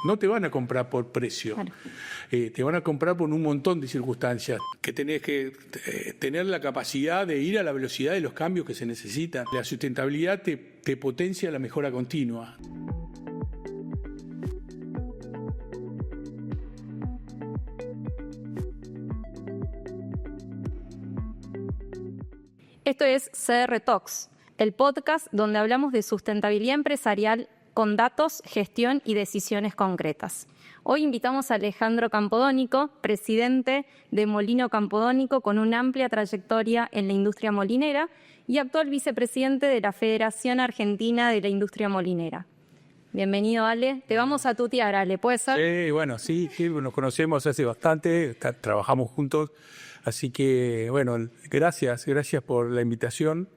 No te van a comprar por precio, Claro. Te van a comprar por un montón de circunstancias, que tenés que tener la capacidad de ir a la velocidad de los cambios que se necesitan. La sustentabilidad te potencia la mejora continua. Esto es CR Talks, el podcast donde hablamos de sustentabilidad empresarial con datos, gestión y decisiones concretas. Hoy invitamos a Alejandro Campodónico, presidente de Molino Campodónico, con una amplia trayectoria en la industria molinera y actual vicepresidente de la Federación Argentina de la Industria Molinera. Bienvenido, Ale. Te vamos a tutear, Ale, ¿puede ser? Sí, bueno, sí, nos conocemos hace bastante, trabajamos juntos, así que, bueno, gracias por la invitación.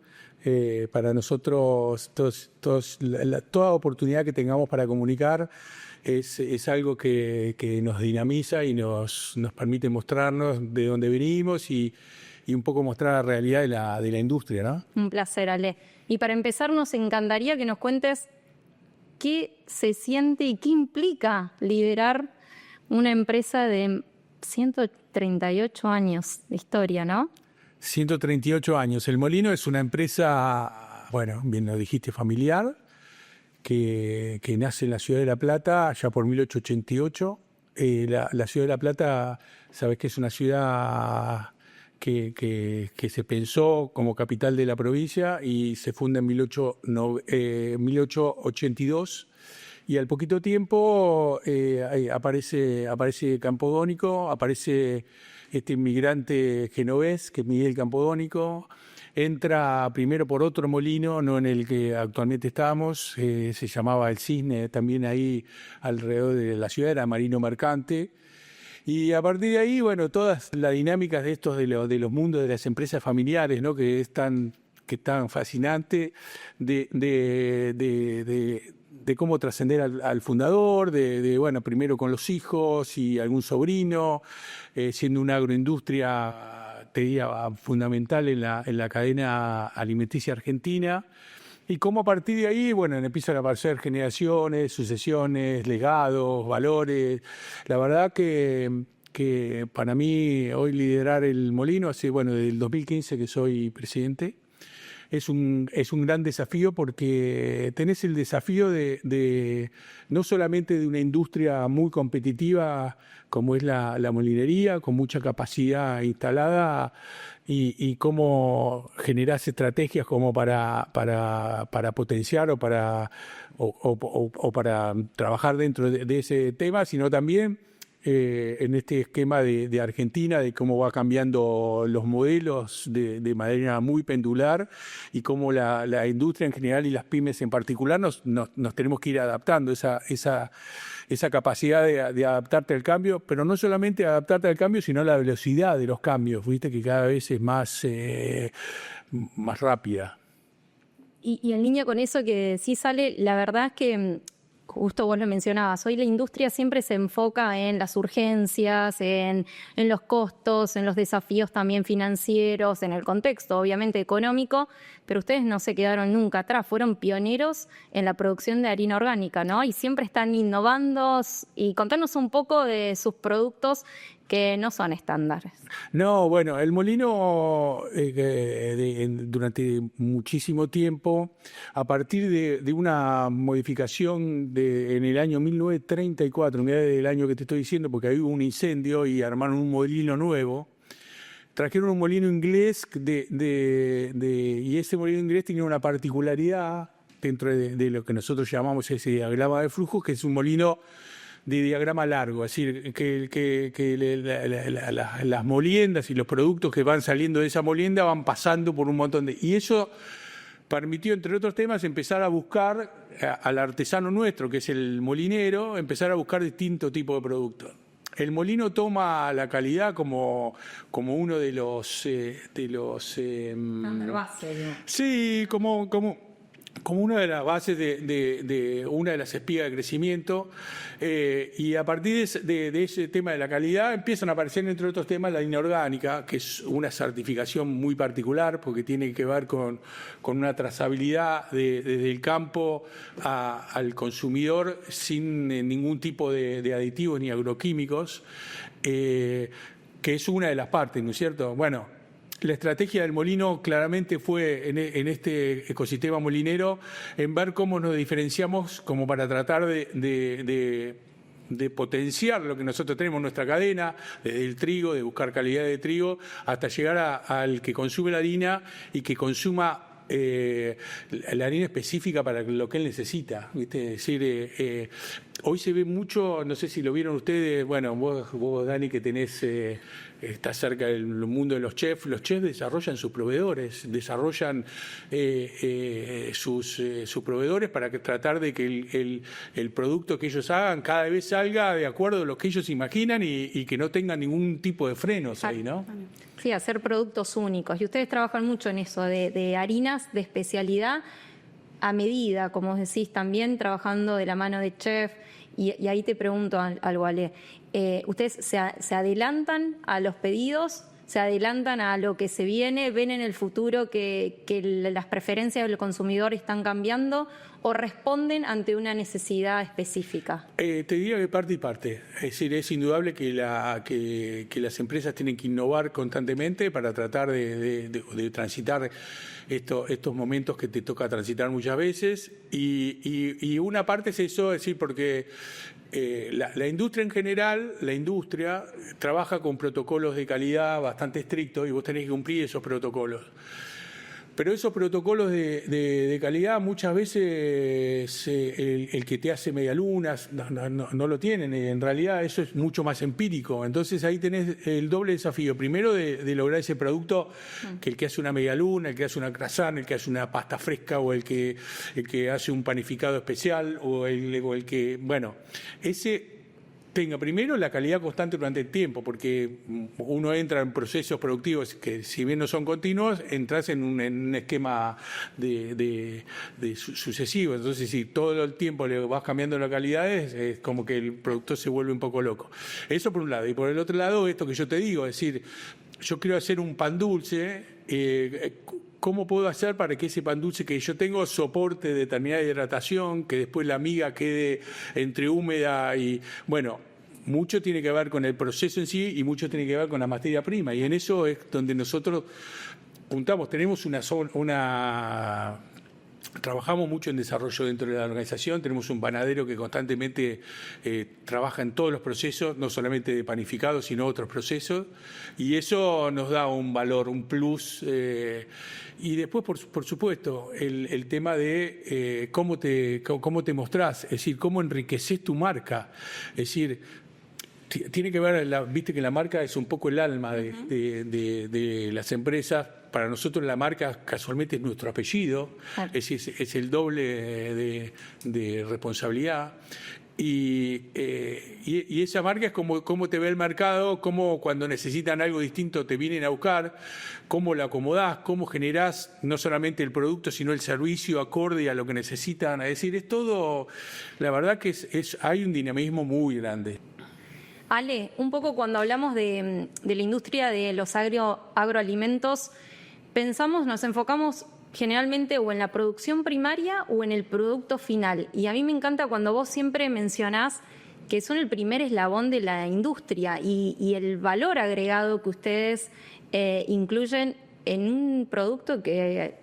Para nosotros, toda oportunidad que tengamos para comunicar es algo que nos dinamiza y nos permite mostrarnos de dónde venimos y un poco mostrar la realidad de la industria, ¿no? Un placer, Ale. Y para empezar, nos encantaría que nos cuentes qué se siente y qué implica liderar una empresa de 138 años de historia, ¿no? 138 años. El Molino es una empresa, bueno, bien lo dijiste, familiar, que nace en la ciudad de La Plata ya por 1888. La ciudad de La Plata, sabes que es una ciudad que se pensó como capital de la provincia y se funda en 1882. Y al poquito tiempo aparece Campodónico, aparece este inmigrante genovés, que es Miguel Campodónico, entra primero por otro molino, no en el que actualmente estamos, se llamaba El Cisne, también ahí alrededor de la ciudad, era marino mercante. Y a partir de ahí, bueno, todas las dinámicas de estos de los mundos de las empresas familiares, ¿no? que es tan fascinante de cómo trascender al fundador, bueno, primero con los hijos y algún sobrino, siendo una agroindustria, te diría, fundamental en la cadena alimenticia argentina. Y cómo a partir de ahí, bueno, empiezan a aparecer generaciones, sucesiones, legados, valores. La verdad que para mí hoy liderar el Molino, desde el 2015 que soy presidente, es un gran desafío porque tenés el desafío de no solamente de una industria muy competitiva como es la molinería, con mucha capacidad instalada y cómo generás estrategias como para potenciar o para trabajar dentro de ese tema, sino también en este esquema de Argentina, de cómo va cambiando los modelos de manera muy pendular y cómo la industria en general y las pymes en particular nos tenemos que ir adaptando, esa capacidad de adaptarte al cambio, pero no solamente adaptarte al cambio, sino la velocidad de los cambios, viste que cada vez es más rápida. Y en línea con eso que sí sale, la verdad es que justo vos lo mencionabas, hoy la industria siempre se enfoca en las urgencias, en los costos, en los desafíos también financieros, en el contexto obviamente económico, pero ustedes no se quedaron nunca atrás, fueron pioneros en la producción de harina orgánica, ¿no? Y siempre están innovando y contanos un poco de sus productos que no son estándares. No, bueno, el molino durante muchísimo tiempo, a partir de una modificación en el año 1934, mirá del año que te estoy diciendo, porque ahí hubo un incendio y armaron un molino nuevo. Trajeron un molino inglés y ese molino inglés tenía una particularidad dentro de lo que nosotros llamamos ese diagrama de flujos, que es un molino de diagrama largo, es decir, que las moliendas y los productos que van saliendo de esa molienda van pasando por un montón de... Y eso permitió, entre otros temas, empezar a buscar al artesano nuestro, que es el molinero, empezar a buscar distintos tipos de productos. El molino toma la calidad como uno de los base, ¿no? Sí, como como una de las bases de una de las espigas de crecimiento, y a partir de ese tema de la calidad empiezan a aparecer, entre otros temas, la harina orgánica, que es una certificación muy particular porque tiene que ver con una trazabilidad desde el campo al consumidor sin ningún tipo de aditivos ni agroquímicos, que es una de las partes, ¿no es cierto? Bueno, la estrategia del molino claramente fue en este ecosistema molinero en ver cómo nos diferenciamos como para tratar de potenciar lo que nosotros tenemos en nuestra cadena, desde el trigo, de buscar calidad de trigo, hasta llegar al que consume la harina y que consuma la harina específica para lo que él necesita, ¿viste? Es decir, hoy se ve mucho, no sé si lo vieron ustedes, bueno, vos Dani, que tenés, estás cerca del mundo de los chefs desarrollan sus proveedores, desarrollan sus proveedores para tratar de que el producto que ellos hagan cada vez salga de acuerdo a lo que ellos imaginan y que no tengan ningún tipo de frenos ahí, ¿no? Sí, hacer productos únicos. Y ustedes trabajan mucho en eso, de harinas de especialidad a medida, como decís, también trabajando de la mano de chef. Y ahí te pregunto algo, Ale. ¿Ustedes se adelantan a los pedidos? ¿Se adelantan a lo que se viene? ¿Ven en el futuro que las preferencias del consumidor están cambiando? ¿O responden ante una necesidad específica? Te diría que parte y parte. Es decir, es indudable que las empresas tienen que innovar constantemente para tratar de transitar estos momentos que te toca transitar muchas veces. Y una parte es eso, es decir, porque la industria en general, trabaja con protocolos de calidad bastante estrictos y vos tenés que cumplir esos protocolos. Pero esos protocolos de calidad muchas veces el que te hace medialunas no lo tienen. En realidad eso es mucho más empírico. Entonces ahí tenés el doble desafío. Primero de lograr ese producto que el que hace una medialuna, el que hace una croissant, el que hace una pasta fresca o el que hace un panificado especial o el que, bueno, ese tenga primero la calidad constante durante el tiempo, porque uno entra en procesos productivos que si bien no son continuos, entras en un esquema de sucesivo. Entonces, si todo el tiempo le vas cambiando la calidad, es como que el productor se vuelve un poco loco. Eso por un lado. Y por el otro lado, esto que yo te digo, es decir, yo quiero hacer un pan dulce, ¿cómo puedo hacer para que ese pan dulce que yo tengo soporte determinada hidratación, que después la miga quede entre húmeda y, bueno, mucho tiene que ver con el proceso en sí y mucho tiene que ver con la materia prima. Y en eso es donde nosotros puntamos. Tenemos trabajamos mucho en desarrollo dentro de la organización, tenemos un panadero que constantemente trabaja en todos los procesos, no solamente de panificado, sino otros procesos, y eso nos da un valor, un plus. Y después, por supuesto, el tema de cómo te mostrás, es decir, cómo enriqueces tu marca, es decir, tiene que ver, viste que la marca es un poco el alma de las empresas. Para nosotros la marca casualmente es nuestro apellido, es el doble de responsabilidad. Y esa marca es cómo te ve el mercado, cómo cuando necesitan algo distinto te vienen a buscar, cómo lo acomodás, cómo generás no solamente el producto, sino el servicio acorde a lo que necesitan. Es decir, es todo, la verdad que hay un dinamismo muy grande. Ale, un poco cuando hablamos de la industria de los agroalimentos, nos enfocamos generalmente o en la producción primaria o en el producto final. Y a mí me encanta cuando vos siempre mencionás que son el primer eslabón de la industria y el valor agregado que ustedes incluyen en un producto que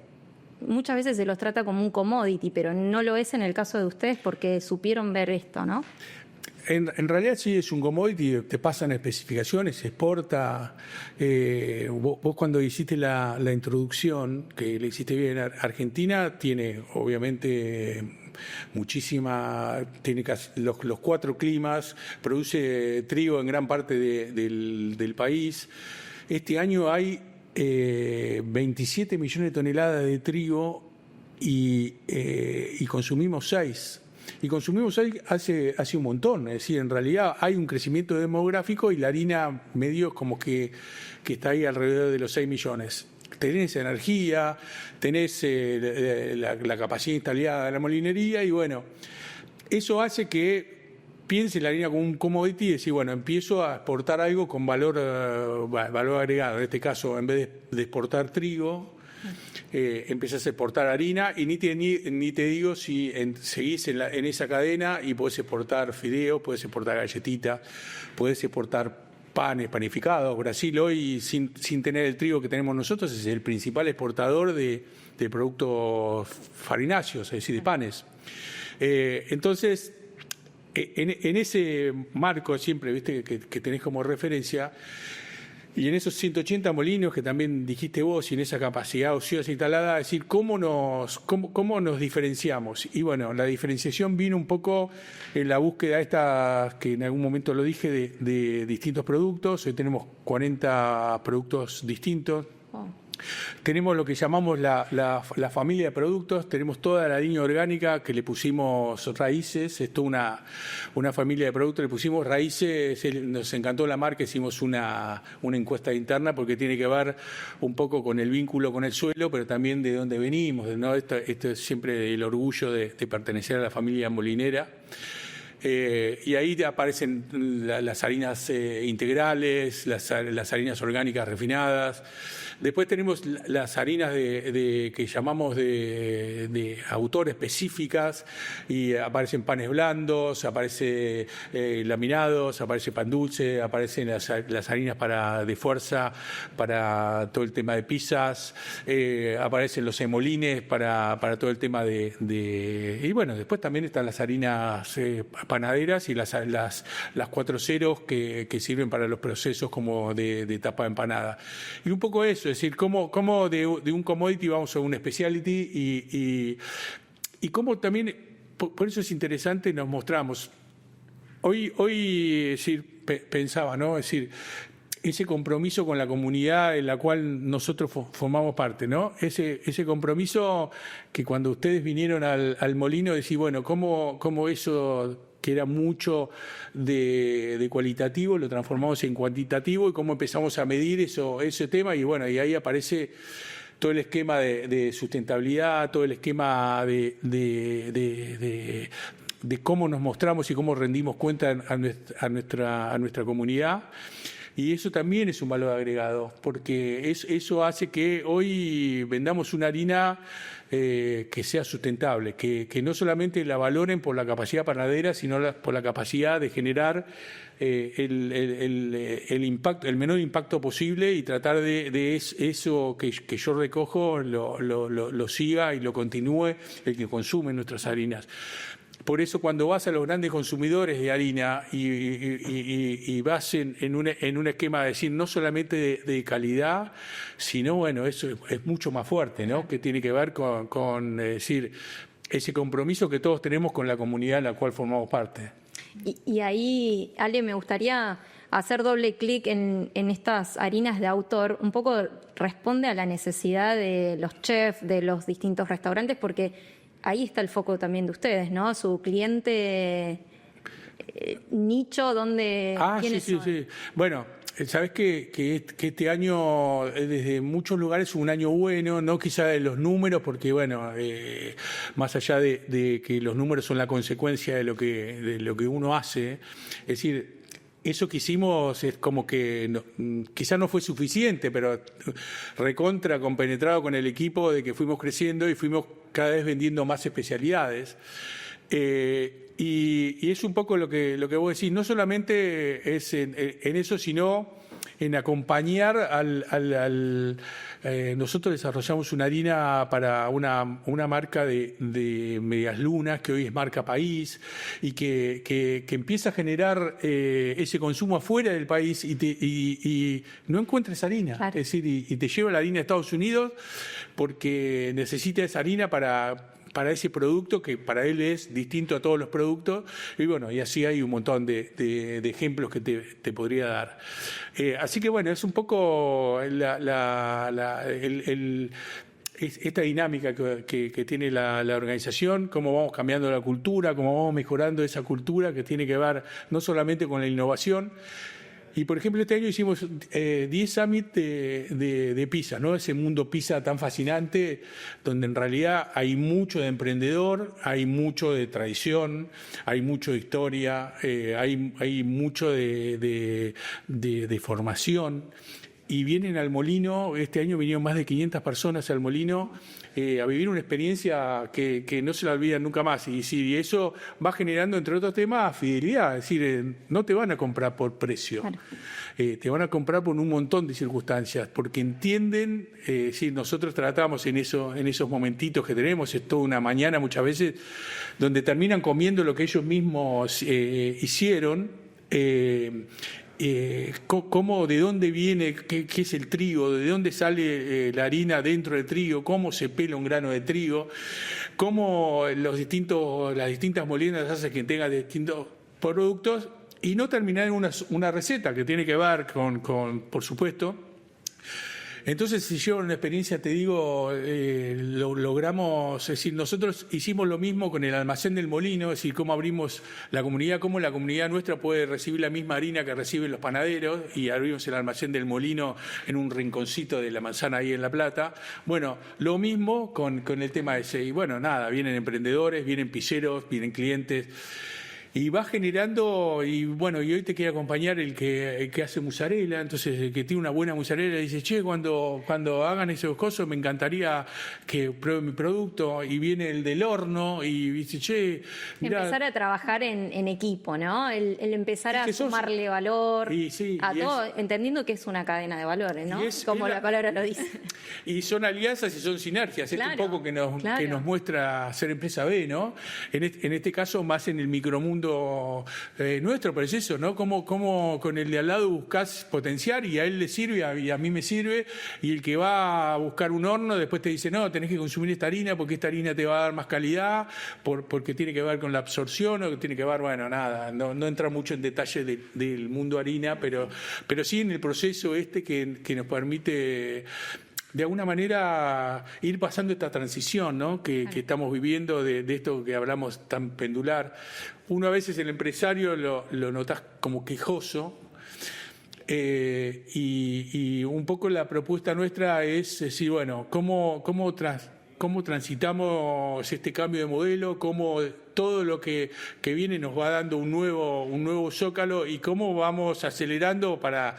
muchas veces se los trata como un commodity, pero no lo es en el caso de ustedes porque supieron ver esto, ¿no? En realidad sí es un commodity, te pasan especificaciones, se exporta. Vos cuando hiciste la introducción, que le hiciste bien, Argentina tiene obviamente tiene casi los 4 climas, produce trigo en gran parte del país. Este año hay 27 millones de toneladas de trigo y consumimos 6. Y consumimos hace un montón, es decir, en realidad hay un crecimiento demográfico y la harina medio como que está ahí alrededor de los 6 millones. tenés energía, tenés la capacidad instalada de la molinería y bueno, eso hace que piense la harina como un commodity y decir, bueno, empiezo a exportar algo con valor agregado. En este caso, en vez de exportar trigo, empezás a exportar harina y ni te digo si seguís en esa cadena y podés exportar fideos, podés exportar galletitas, podés exportar panes panificados. Brasil hoy, sin tener el trigo que tenemos nosotros, es el principal exportador de productos farináceos, es decir, de panes. Entonces, en ese marco siempre, viste, que tenés como referencia, y en esos 180 molinos que también dijiste vos, y en esa capacidad ociosa instalada, es decir, ¿cómo nos diferenciamos? Y bueno, la diferenciación vino un poco en la búsqueda esta, que en algún momento lo dije, de distintos productos. Hoy tenemos 40 productos distintos. Tenemos lo que llamamos la familia de productos, tenemos toda la línea orgánica que le pusimos raíces, es toda una familia de productos, le pusimos raíces, nos encantó la marca, hicimos una encuesta interna porque tiene que ver un poco con el vínculo con el suelo, pero también de dónde venimos, ¿no? Esto es siempre el orgullo de pertenecer a la familia molinera. Y ahí aparecen las harinas integrales, las harinas orgánicas refinadas. Después tenemos las harinas que llamamos de autor específicas y aparecen panes blandos, aparece laminados, aparece pan dulce, aparecen las harinas de fuerza para todo el tema de pizzas, aparecen los semolines para todo el tema y bueno, después también están las harinas panaderas y las 4.0 que sirven para los procesos como de tapa de empanada. Y un poco eso, es decir, cómo de un commodity vamos a un specialty y cómo también, por eso es interesante, nos mostramos. Hoy es decir, pensaba, ¿no? Es decir, ese compromiso con la comunidad en la cual nosotros formamos parte, ¿no? Ese compromiso que cuando ustedes vinieron al molino, decir, bueno, cómo eso que era mucho de cualitativo, lo transformamos en cuantitativo y cómo empezamos a medir ese tema y bueno, y ahí aparece todo el esquema de sustentabilidad, todo el esquema de cómo nos mostramos y cómo rendimos cuenta a nuestra comunidad. Y eso también es un valor agregado, porque eso hace que hoy vendamos una harina que sea sustentable, que no solamente la valoren por la capacidad panadera, sino por la capacidad de generar el menor impacto posible y tratar de eso que yo recojo lo siga y lo continúe el que consume nuestras harinas. Por eso cuando vas a los grandes consumidores de harina y vas en un esquema de decir no solamente de calidad, sino bueno, eso es mucho más fuerte, ¿no? Que tiene que ver con decir ese compromiso que todos tenemos con la comunidad en la cual formamos parte. Y ahí, Ale, me gustaría hacer doble clic en estas harinas de autor. Un poco responde a la necesidad de los chefs, de los distintos restaurantes, porque ahí está el foco también de ustedes, ¿no? Su cliente nicho, donde... Sí. Bueno, sabes que este año desde muchos lugares fue un año bueno, no quizá de los números, porque bueno, más allá de que los números son la consecuencia de lo que uno hace, es decir, eso que hicimos es como que quizá no fue suficiente, pero recontra compenetrado con el equipo de que fuimos creciendo y fuimos cada vez vendiendo más especialidades. Y es un poco lo que vos decís, no solamente es en eso, sino en acompañar nosotros desarrollamos una harina para una marca de medias lunas, que hoy es marca país, y que empieza a generar ese consumo afuera del país y no encuentras harina. Claro. Es decir, y te lleva la harina a Estados Unidos porque necesita esa harina para ese producto que para él es distinto a todos los productos y bueno, y así hay un montón de ejemplos que te podría dar. Así que bueno, es un poco esta dinámica que tiene la organización, cómo vamos cambiando la cultura, cómo vamos mejorando esa cultura que tiene que ver no solamente con la innovación, Y, por ejemplo, este año hicimos 10 Summit de pizza, ¿no? Ese mundo pizza tan fascinante, donde en realidad hay mucho de emprendedor, hay mucho de tradición, hay mucho de historia, hay mucho de formación. Y vienen al Molino, este año vinieron más de 500 personas al Molino a vivir una experiencia que no se la olvidan nunca más. Y eso va generando, entre otros temas, fidelidad. Es decir, no te van a comprar por precio, claro. Te van a comprar por un montón de circunstancias, porque entienden, nosotros tratamos en esos momentitos que tenemos, es toda una mañana muchas veces, donde terminan comiendo lo que ellos mismos hicieron. Cómo, de dónde viene, qué es el trigo, de dónde sale la harina dentro del trigo, cómo se pela un grano de trigo, cómo las distintas moliendas hacen que tengan distintos productos, y no terminar en una receta que tiene que ver con por supuesto. Entonces, si yo en una experiencia te digo, lo logramos, es decir, nosotros hicimos lo mismo con el almacén del Molino, es decir, cómo abrimos la comunidad, cómo la comunidad nuestra puede recibir la misma harina que reciben los panaderos, y abrimos el almacén del Molino en un rinconcito de la manzana ahí en La Plata. Bueno, lo mismo con el tema ese. Y bueno, nada, vienen emprendedores, vienen pizzeros, vienen clientes. Y va generando, y bueno, y hoy te quiere acompañar el que hace mozzarella, entonces el que tiene una buena mozzarella dice, che, cuando hagan esos cosas me encantaría que prueben mi producto, y viene el del horno y dice, che, mirá. Empezar a trabajar en equipo, ¿no? El empezar a sumarle valor a todo, entendiendo que es una cadena de valores, ¿no? Como la palabra lo dice. Y son alianzas y son sinergias, claro, es un poco que nos muestra Ser Empresa B, ¿no? En este caso más en el micromundo nuestro, pero es eso, ¿no? Cómo con el de al lado buscas potenciar, y a él le sirve y a mí me sirve, y el que va a buscar un horno después te dice, no, tenés que consumir esta harina porque esta harina te va a dar más calidad, porque tiene que ver con la absorción, o que tiene que ver, bueno, nada, no entra mucho en detalle del mundo harina, pero sí en el proceso que nos permite de alguna manera ir pasando esta transición, ¿no? que estamos viviendo de esto que hablamos tan pendular. Uno a veces el empresario lo notas como quejoso, y un poco la propuesta nuestra es decir, bueno, ¿cómo transitamos este cambio de modelo? ¿Cómo todo lo que viene nos va dando un nuevo zócalo? ¿Y cómo vamos acelerando para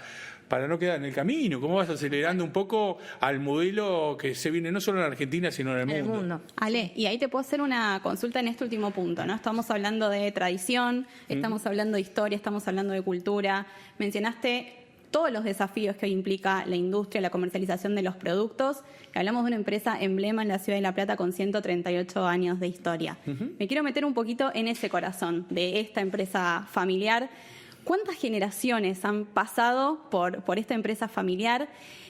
no quedar en el camino? ¿Cómo vas acelerando un poco al modelo que se viene no solo en Argentina, sino en el mundo? Ale, y ahí te puedo hacer una consulta en este último punto, ¿no? Estamos hablando de tradición, estamos hablando de historia, estamos hablando de cultura. Mencionaste todos los desafíos que hoy implica la industria, la comercialización de los productos. Hablamos de una empresa emblema en la ciudad de La Plata con 138 años de historia. Me quiero meter un poquito en ese corazón de esta empresa familiar. ¿Cuántas generaciones han pasado por esta empresa familiar?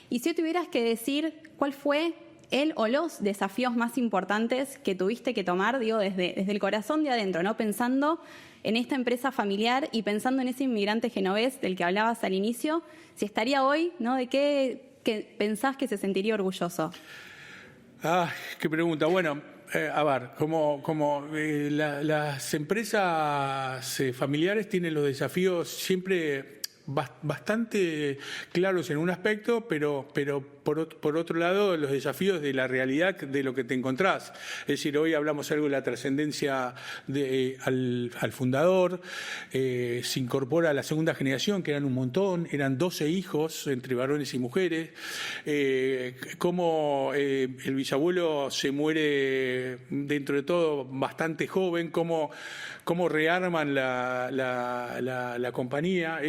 Y si tuvieras que decir cuál fue el o los desafíos más importantes que tuviste que tomar, digo, desde el corazón de adentro, ¿no? Pensando en esta empresa familiar y pensando en ese inmigrante genovés del que hablabas al inicio, si estaría hoy, ¿no? ¿De qué pensás que se sentiría orgulloso? Qué pregunta. Bueno, a ver, las empresas familiares tienen los desafíos siempre bastante claros en un aspecto, pero por otro lado, los desafíos de la realidad de lo que te encontrás. Es decir, hoy hablamos algo de la trascendencia al fundador, se incorpora a la segunda generación, que eran un montón, eran 12 hijos entre varones y mujeres, cómo el bisabuelo se muere dentro de todo bastante joven, cómo rearman la compañía.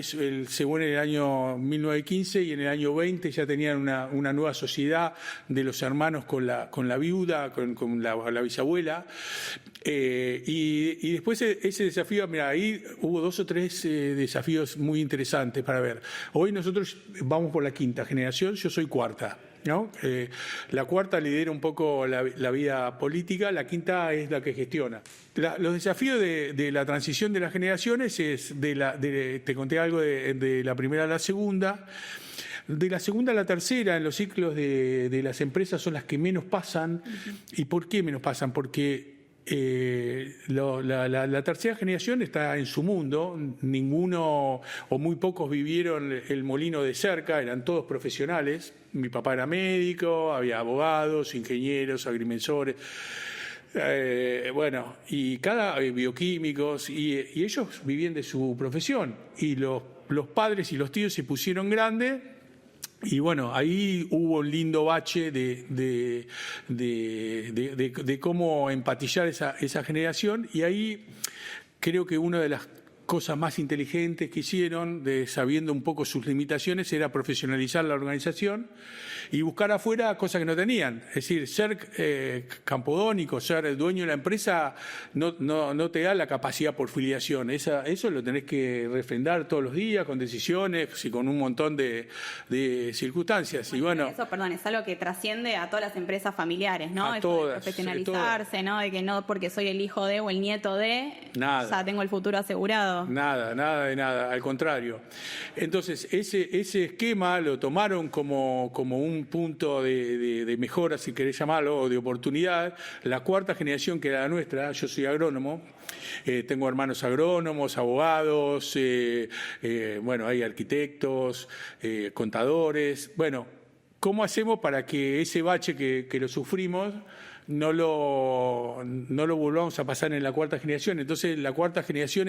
Se muere en el año 1915 y en el año 20 ya tenían una nueva sociedad de los hermanos con la viuda, con la bisabuela. Y después ese desafío, mira, ahí hubo 2 o 3 desafíos muy interesantes para ver. Hoy nosotros vamos por la quinta generación, yo soy cuarta, ¿no? La cuarta lidera un poco la vida política, la quinta es la que gestiona. Los desafíos de la transición de las generaciones es te conté algo de la primera a la segunda. De la segunda a la tercera, en los ciclos de las empresas son las que menos pasan. ¿Y por qué menos pasan? Porque la tercera generación está en su mundo, ninguno o muy pocos vivieron el molino de cerca, eran todos profesionales. Mi papá era médico, había abogados, ingenieros, agrimensores, y cada bioquímicos, y ellos vivían de su profesión, y los padres y los tíos se pusieron grandes. Y bueno, ahí hubo un lindo bache de cómo empatillar esa generación, y ahí creo que una de las cosas más inteligentes que hicieron, sabiendo un poco sus limitaciones, era profesionalizar la organización y buscar afuera cosas que no tenían. Es decir, ser campodónico, ser el dueño de la empresa no te da la capacidad por filiación. Eso lo tenés que refrendar todos los días con decisiones y con un montón de circunstancias. Bueno, eso, perdón, es algo que trasciende a todas las empresas familiares, ¿no? A todas, de profesionalizarse, ¿no? De que no porque soy el hijo de o el nieto de, nada. Ya tengo el futuro asegurado. Nada, al contrario. Entonces, ese esquema lo tomaron como un punto de mejora, si querés llamarlo, o de oportunidad. La cuarta generación, que era la nuestra, yo soy agrónomo, tengo hermanos agrónomos, abogados, hay arquitectos, contadores. Bueno, ¿cómo hacemos para que ese bache que lo sufrimos no lo volvamos a pasar en la cuarta generación? Entonces, la cuarta generación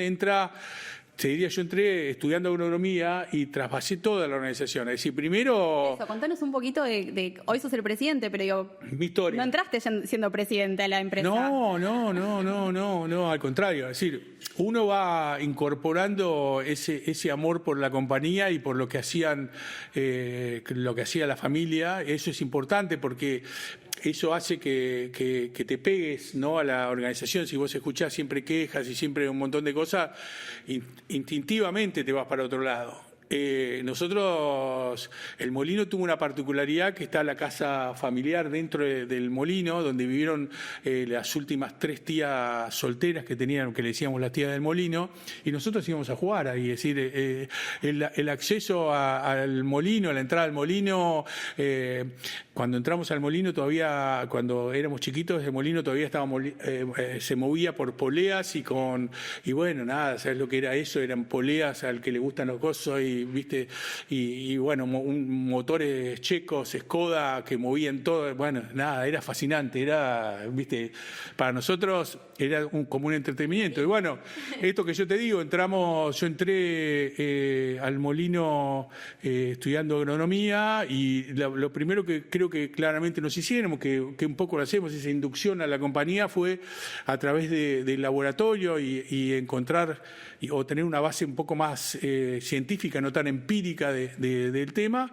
yo entré estudiando agronomía y traspasé toda la organización. Es decir, primero... Eso, contanos un poquito hoy sos el presidente, pero digo... Mi historia. ¿No entraste siendo presidente de la empresa? No, al contrario. Es decir, uno va incorporando ese amor por la compañía y por lo que hacía la familia. Eso es importante porque eso hace que te pegues, ¿no?, a la organización. Si vos escuchás siempre quejas y siempre un montón de cosas, instintivamente te vas para otro lado. Nosotros, el molino tuvo una particularidad, que está la casa familiar dentro del molino, donde vivieron las últimas 3 tías solteras que tenían, que le decíamos las tías del molino, y nosotros íbamos a jugar ahí. Es decir, el acceso al molino, a la entrada al molino, cuando entramos al molino todavía, cuando éramos chiquitos, el molino todavía se movía por poleas y bueno, nada, ¿sabes lo que era eso? Eran poleas al que le gustan los gozos y motores checos, Skoda, que movían todo. Bueno, nada, era fascinante, para nosotros era como un entretenimiento. Y bueno, esto que yo te digo, yo entré al molino estudiando agronomía, y lo primero que creo que claramente nos hicieron, que un poco lo hacemos, esa inducción a la compañía, fue a través del laboratorio y encontrar o tener una base un poco más científica, no tan empírica del tema.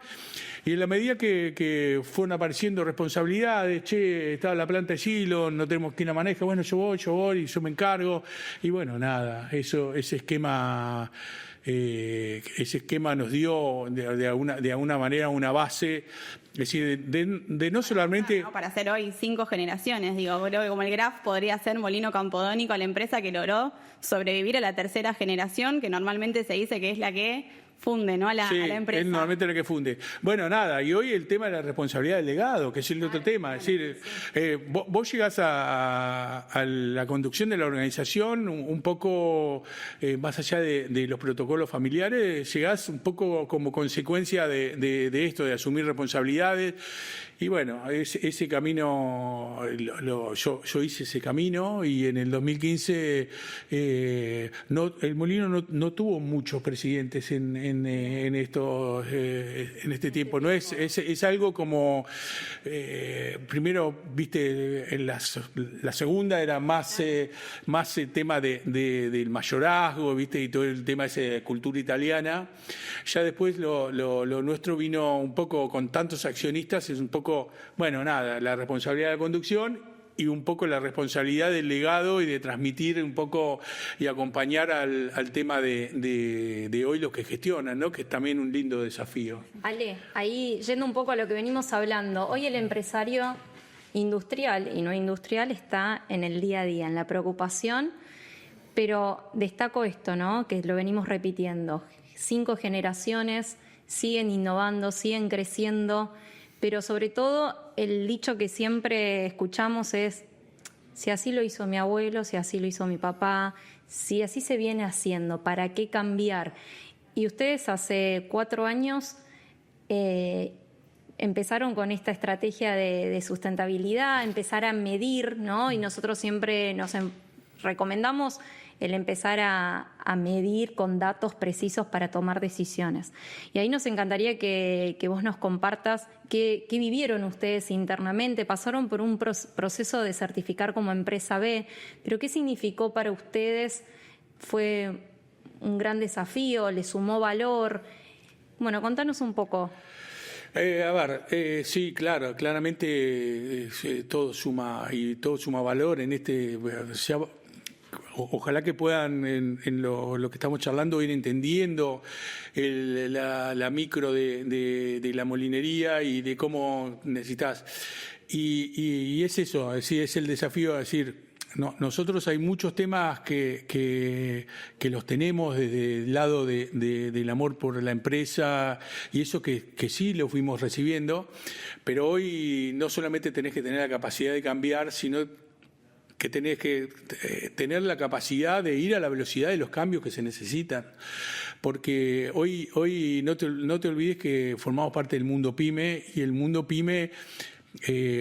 Y en la medida que fueron apareciendo responsabilidades, estaba la planta de silo, no tenemos quien la maneja, bueno, yo voy y yo me encargo. Y bueno, nada, ese esquema nos dio de alguna manera una base, es decir, de no solamente... Para hacer hoy 5 generaciones, creo que como el Graf podría ser Molino Campodónico, la empresa que logró sobrevivir a la tercera generación, que normalmente se dice que es la que funde, ¿no?, a la empresa. Es normalmente la que funde. Bueno, nada, y hoy el tema de la responsabilidad del legado, que es el otro tema. Es decir, vos llegás a la conducción de la organización un poco más allá de los protocolos familiares, llegás un poco como consecuencia de esto, de asumir responsabilidades. Y bueno, ese camino, yo hice ese camino, y en el 2015 el molino no tuvo muchos presidentes en este tiempo. No es algo como primero, en la segunda era más tema del mayorazgo, y todo el tema ese de cultura italiana. Ya después lo nuestro vino un poco con tantos accionistas, es un poco, bueno, nada, la responsabilidad de la conducción y un poco la responsabilidad del legado y de transmitir un poco y acompañar al tema de hoy los que gestionan, ¿no?, que es también un lindo desafío. Ale, ahí yendo un poco a lo que venimos hablando, hoy el empresario industrial y no industrial está en el día a día, en la preocupación, pero destaco esto, ¿no?, que lo venimos repitiendo, 5 generaciones siguen innovando, siguen creciendo, pero sobre todo el dicho que siempre escuchamos es: si así lo hizo mi abuelo, si así lo hizo mi papá, si así se viene haciendo, ¿para qué cambiar? Y ustedes hace 4 años empezaron con esta estrategia de sustentabilidad, empezar a medir, ¿no? Y nosotros siempre nos recomendamos el empezar a medir con datos precisos para tomar decisiones. Y ahí nos encantaría que vos nos compartas qué vivieron ustedes internamente. Pasaron por un proceso de certificar como empresa B, pero ¿qué significó para ustedes? ¿Fue un gran desafío? ¿Le sumó valor? Bueno, contanos un poco. Sí, claro, claramente todo suma valor en ojalá que puedan en lo que estamos charlando ir entendiendo la micro de la molinería y de cómo necesitas. Y es eso, es el desafío, es decir, no, nosotros hay muchos temas que los tenemos desde el lado del amor por la empresa y eso que sí lo fuimos recibiendo, pero hoy no solamente tenés que tener la capacidad de cambiar, sino que tenés que tener la capacidad de ir a la velocidad de los cambios que se necesitan. Porque hoy no te olvides que formamos parte del mundo PYME y el mundo PYME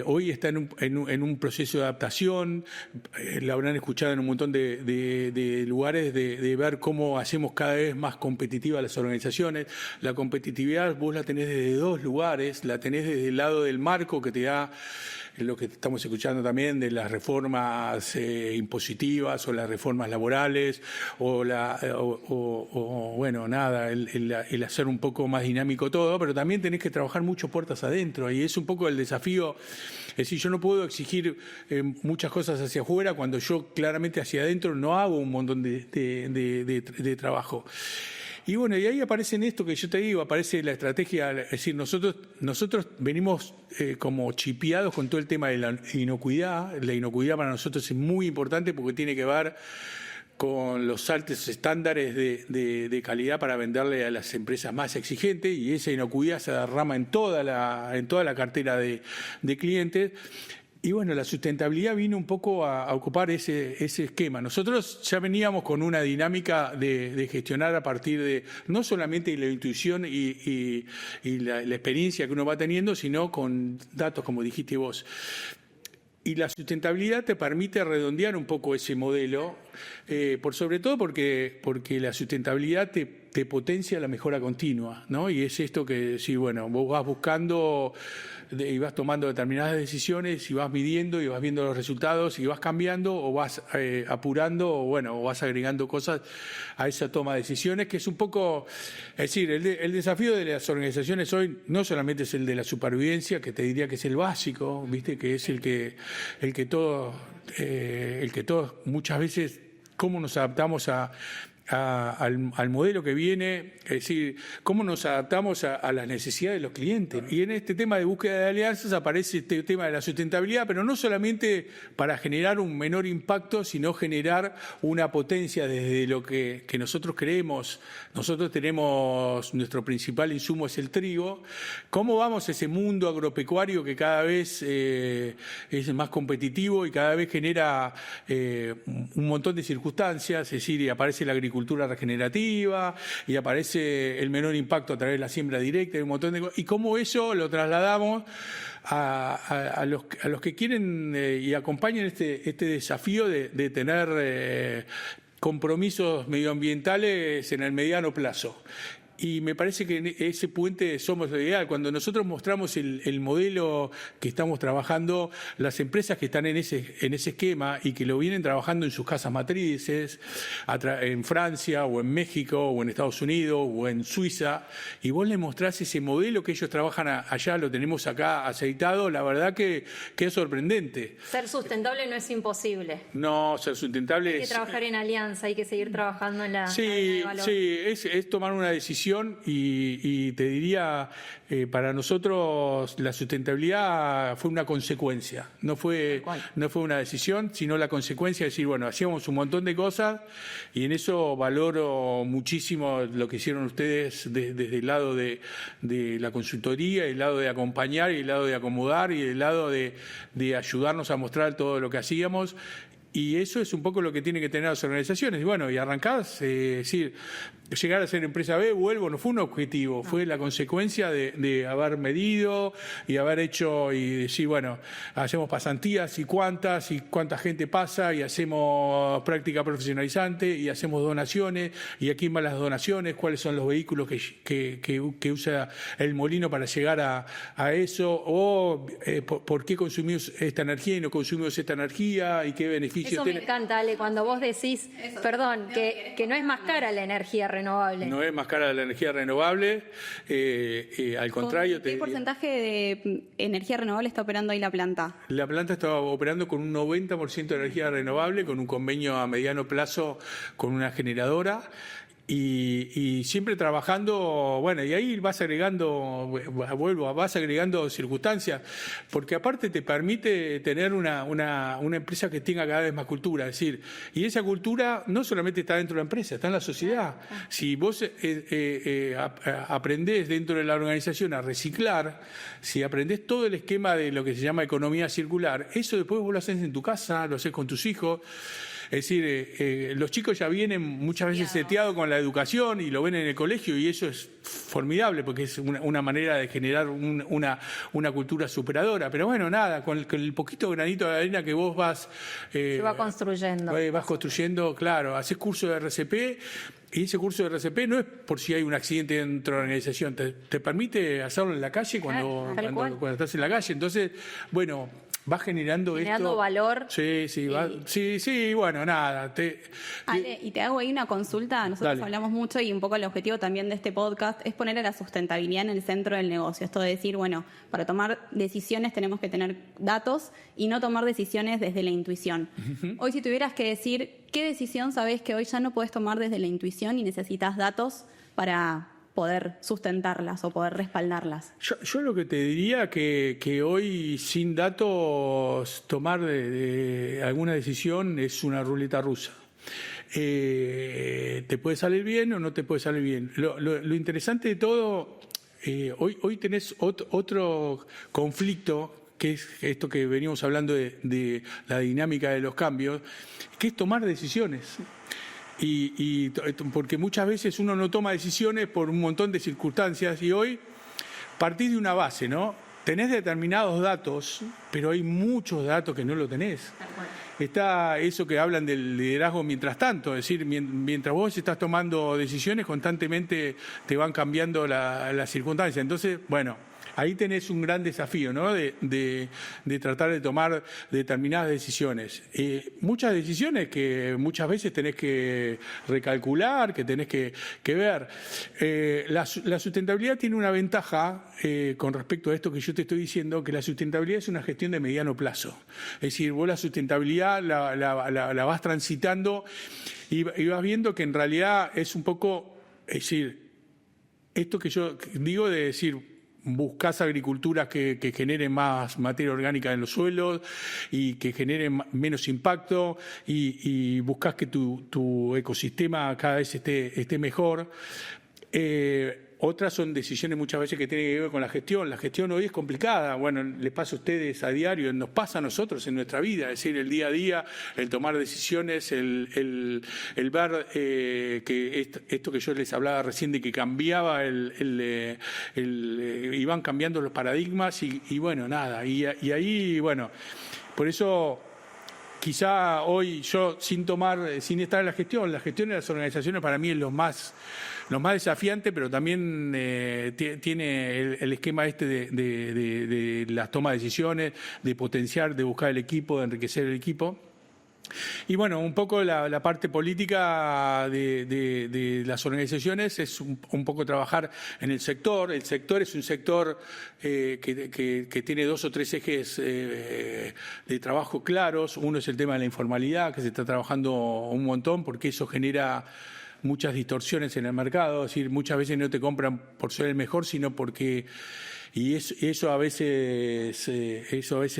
hoy está en un proceso de adaptación, lo habrán escuchado en un montón de lugares, de ver cómo hacemos cada vez más competitivas las organizaciones. La competitividad vos la tenés desde 2 lugares, la tenés desde el lado del marco que te da lo que estamos escuchando también de las reformas impositivas o las reformas laborales el hacer un poco más dinámico todo, pero también tenés que trabajar mucho puertas adentro y es un poco el desafío. Es decir, yo no puedo exigir muchas cosas hacia afuera cuando yo claramente hacia adentro no hago un montón de trabajo. Y bueno, y ahí aparece en esto que yo te digo, aparece la estrategia, es decir, nosotros venimos como chipeados con todo el tema de la inocuidad. La inocuidad para nosotros es muy importante porque tiene que ver con los altos estándares de calidad para venderle a las empresas más exigentes y esa inocuidad se derrama en toda la cartera de clientes. Y bueno, la sustentabilidad vino un poco a ocupar ese esquema. Nosotros ya veníamos con una dinámica de gestionar a partir de no solamente la intuición y la experiencia que uno va teniendo, sino con datos, como dijiste vos. Y la sustentabilidad te permite redondear un poco ese modelo, por sobre todo porque la sustentabilidad te potencia la mejora continua, ¿no? Y es esto que, sí, bueno, vos vas buscando y vas tomando determinadas decisiones y vas midiendo y vas viendo los resultados y vas cambiando o vas apurando o vas agregando cosas a esa toma de decisiones, que es un poco, es decir, el desafío de las organizaciones hoy no solamente es el de la supervivencia, que te diría que es el básico, ¿viste? Que es el que todos muchas veces cómo nos adaptamos al modelo que viene, es decir, cómo nos adaptamos a las necesidades de los clientes. Y en este tema de búsqueda de alianzas aparece este tema de la sustentabilidad, pero no solamente para generar un menor impacto, sino generar una potencia desde lo que nosotros creemos. Nosotros tenemos, nuestro principal insumo es el trigo. ¿Cómo vamos a ese mundo agropecuario que cada vez es más competitivo y cada vez genera un montón de circunstancias? Es decir, y aparece la agricultura regenerativa y aparece el menor impacto a través de la siembra directa y un montón de cosas. Y cómo eso lo trasladamos a los que quieren y acompañan este desafío de tener compromisos medioambientales en el mediano plazo. Y me parece que en ese puente somos lo ideal. Cuando nosotros mostramos el modelo que estamos trabajando, las empresas que están en ese esquema y que lo vienen trabajando en sus casas matrices, en Francia o en México o en Estados Unidos o en Suiza, y vos les mostrás ese modelo que ellos trabajan allá, lo tenemos acá aceitado, la verdad que es sorprendente. Ser sustentable no es imposible. No, ser sustentable hay que trabajar en alianza, hay que seguir trabajando en la Sí, valor. sí, es tomar una decisión decisión y te diría, para nosotros la sustentabilidad fue una consecuencia, no fue una decisión, sino la consecuencia de decir, bueno, hacíamos un montón de cosas y en eso valoro muchísimo lo que hicieron ustedes desde el lado de la consultoría, el lado de acompañar y el lado de acomodar y el lado de ayudarnos a mostrar todo lo que hacíamos. Y eso es un poco lo que tienen que tener las organizaciones. Y bueno, y arrancás, decir, llegar a ser empresa B, no fue un objetivo, fue la consecuencia de haber medido y haber hecho y decir, bueno, hacemos pasantías y cuánta gente pasa y hacemos práctica profesionalizante y hacemos donaciones y a quién van las donaciones, cuáles son los vehículos que usa el molino para llegar a eso, o por qué consumimos esta energía y no consumimos esta energía y qué beneficios. Eso me encanta, Ale, cuando vos decís, que no es más cara la energía renovable. No es más cara la energía renovable, al contrario. ¿Qué porcentaje de energía renovable está operando ahí la planta? La planta está operando con un 90% de energía renovable, con un convenio a mediano plazo con una generadora. Y siempre trabajando, bueno, y ahí vas agregando circunstancias, porque aparte te permite tener una empresa que tenga cada vez más cultura, es decir, y esa cultura no solamente está dentro de la empresa, está en la sociedad. Si vos aprendés dentro de la organización a reciclar, si aprendés todo el esquema de lo que se llama economía circular, eso después vos lo haces en tu casa, lo haces con tus hijos. Es decir, los chicos ya vienen muchas veces seteados con la educación y lo ven en el colegio y eso es formidable porque es una manera de generar una cultura superadora. Pero bueno, nada, con el poquito granito de arena que vos vas... se va construyendo. Vas construyendo, claro, haces curso de RCP y ese curso de RCP no es por si hay un accidente dentro de la organización, te permite hacerlo en la calle cuando estás en la calle. Entonces, bueno... va generando valor. Sí, bueno, nada. Ale, y te hago ahí una consulta. Nosotros hablamos mucho y un poco el objetivo también de este podcast es poner a la sustentabilidad en el centro del negocio. Esto de decir, bueno, para tomar decisiones tenemos que tener datos y no tomar decisiones desde la intuición. Hoy si tuvieras que decir, ¿qué decisión sabés que hoy ya no podés tomar desde la intuición y necesitas datos para poder sustentarlas o poder respaldarlas? Yo lo que te diría que hoy sin datos tomar de alguna decisión es una ruleta rusa. Te puede salir bien o no te puede salir bien. Lo interesante de todo, hoy tenés otro conflicto, que es esto que venimos hablando de la dinámica de los cambios, que es tomar decisiones. Y porque muchas veces uno no toma decisiones por un montón de circunstancias y hoy partís de una base, ¿no? Tenés determinados datos, pero hay muchos datos que no lo tenés. Está eso que hablan del liderazgo mientras tanto, es decir, mientras vos estás tomando decisiones, constantemente te van cambiando las circunstancias. Entonces, bueno, ahí tenés un gran desafío, ¿no? De tratar de tomar determinadas decisiones. Muchas decisiones que muchas veces tenés que recalcular, que tenés que ver. La sustentabilidad tiene una ventaja con respecto a esto que yo te estoy diciendo, que la sustentabilidad es una gestión de mediano plazo. Es decir, vos la sustentabilidad la vas transitando y vas viendo que en realidad es un poco, es decir, esto que yo digo de decir, buscás agriculturas que generen más materia orgánica en los suelos y que generen menos impacto y buscás que tu ecosistema cada vez esté mejor. Otras son decisiones muchas veces que tienen que ver con la gestión. La gestión hoy es complicada. Bueno, le pasa a ustedes a diario, nos pasa a nosotros en nuestra vida. Es decir, el día a día, el tomar decisiones, el ver que esto que yo les hablaba recién de que cambiaba, iban cambiando los paradigmas y bueno, nada. Y ahí, bueno, por eso... Quizá hoy yo sin estar en la gestión de las organizaciones para mí es lo más desafiante, pero también tiene el esquema de las tomas de decisiones, de potenciar, de buscar el equipo, de enriquecer el equipo. Y bueno, un poco la parte política de las organizaciones es un poco trabajar en el sector. El sector es un sector que tiene 2 o 3 ejes de trabajo claros. Uno es el tema de la informalidad, que se está trabajando un montón porque eso genera muchas distorsiones en el mercado, es decir, muchas veces no te compran por ser el mejor, sino porque... Y eso a veces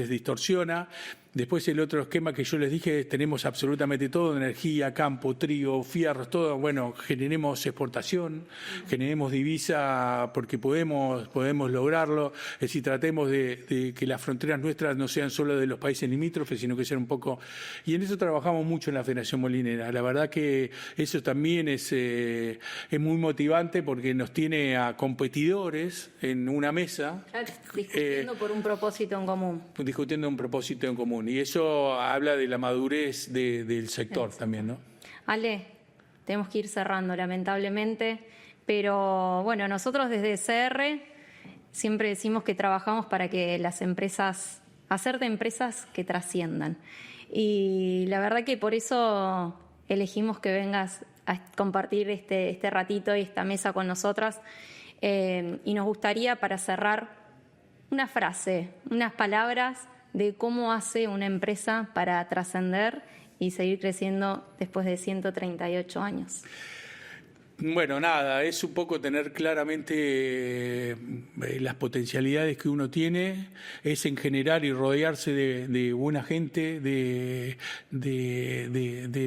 distorsiona. Después el otro esquema que yo les dije, tenemos absolutamente todo, energía, campo, trigo, fierros, todo. Bueno, generemos exportación, generemos divisa porque podemos lograrlo. Es decir, tratemos de que las fronteras nuestras no sean solo de los países limítrofes, sino que sean un poco... Y en eso trabajamos mucho en la Federación Molinera. La verdad que eso también es muy motivante porque nos tiene a competidores en una mesa. Discutiendo por un propósito en común. Discutiendo un propósito en común. Y eso habla de la madurez del sector también, ¿no? Ale, tenemos que ir cerrando, lamentablemente, pero bueno, nosotros desde CR siempre decimos que trabajamos para que las empresas, hacer de empresas que trasciendan. Y la verdad que por eso elegimos que vengas a compartir este ratito y esta mesa con nosotras. Y nos gustaría, para cerrar, una frase, unas palabras de cómo hace una empresa para trascender y seguir creciendo después de 138 años. Bueno, nada, es un poco tener claramente las potencialidades que uno tiene, es en generar y rodearse de buena gente, de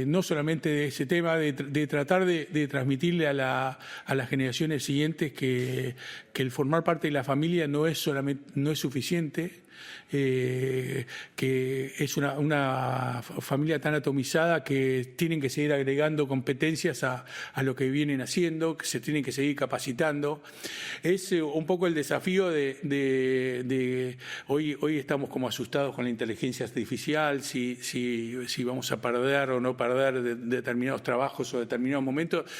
no solamente de ese tema, de tratar de transmitirle a las generaciones siguientes que el formar parte de la familia no es suficiente. Que es una familia tan atomizada que tienen que seguir agregando competencias a lo que vienen haciendo, que se tienen que seguir capacitando. Es un poco el desafío de hoy estamos como asustados con la inteligencia artificial, si vamos a perder o no perder determinados trabajos o determinados momentos,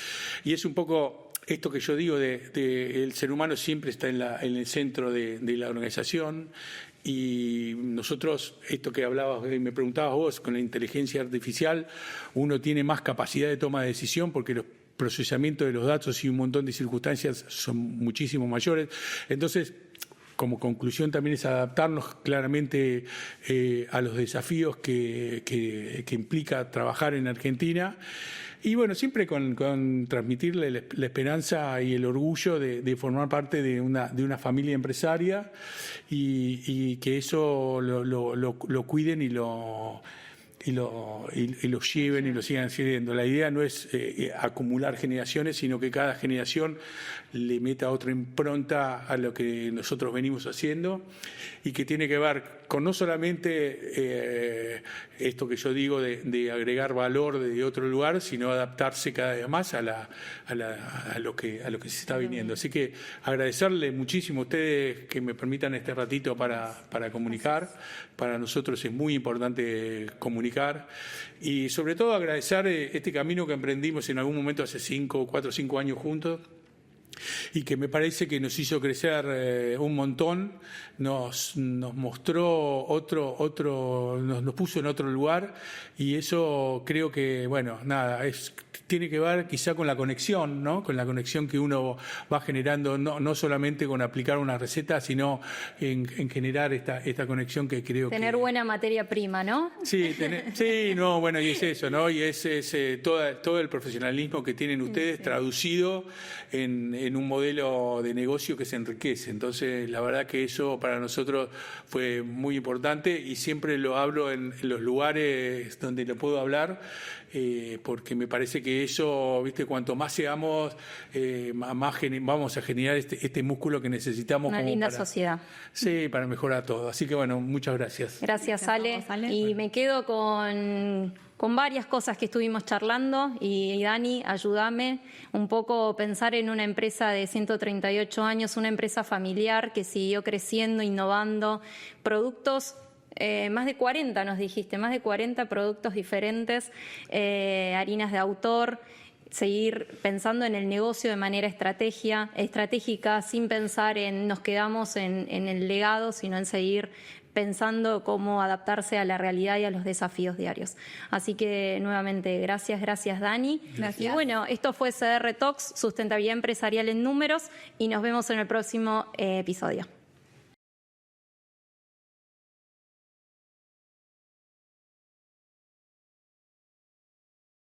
y es un poco... Esto que yo digo el ser humano siempre está en el centro de la organización, y nosotros, esto que hablabas y me preguntabas vos, con la inteligencia artificial, uno tiene más capacidad de toma de decisión porque los procesamientos de los datos y un montón de circunstancias son muchísimo mayores. Entonces, como conclusión también es adaptarnos claramente a los desafíos que implica trabajar en Argentina. Y bueno, siempre con transmitirle la esperanza y el orgullo de formar parte de una familia empresaria y que eso lo cuiden y lo lleven y lo sigan siguiendo. La idea no es acumular generaciones, sino que cada generación le meta otra impronta a lo que nosotros venimos haciendo y que tiene que ver con no solamente esto que yo digo de agregar valor de otro lugar, sino adaptarse cada vez más a lo que se está viniendo. Así que agradecerle muchísimo a ustedes que me permitan este ratito para comunicar. Para nosotros es muy importante comunicar y sobre todo agradecer este camino que emprendimos en algún momento hace 4 o 5 años juntos, y que me parece que nos hizo crecer un montón, nos mostró nos puso en otro lugar, y eso creo que, bueno, nada, tiene que ver quizá con la conexión, ¿no? Con la conexión que uno va generando, no solamente con aplicar una receta, sino en generar esta conexión que creo Tener buena materia prima, ¿no? Sí, bueno, y es eso, ¿no? Y es todo el profesionalismo que tienen ustedes traducido en un modelo de negocio que se enriquece. Entonces, la verdad que eso para nosotros fue muy importante y siempre lo hablo en los lugares donde lo puedo hablar, porque me parece que eso, viste, cuanto más seamos, más vamos a generar este músculo que necesitamos. Una linda sociedad. Sí, para mejorar todo. Así que bueno, muchas gracias. Gracias, Ale. Y me quedo con varias cosas que estuvimos charlando, y Dani, ayúdame un poco a pensar en una empresa de 138 años, una empresa familiar que siguió creciendo, innovando, productos, más de 40 nos dijiste, más de 40 productos diferentes, harinas de autor, seguir pensando en el negocio de manera estratégica, sin pensar en nos quedamos en el legado, sino en seguir pensando cómo adaptarse a la realidad y a los desafíos diarios. Así que nuevamente, gracias Dani. Gracias. Y bueno, esto fue CR Talks, Sustentabilidad Empresarial en Números, y nos vemos en el próximo episodio.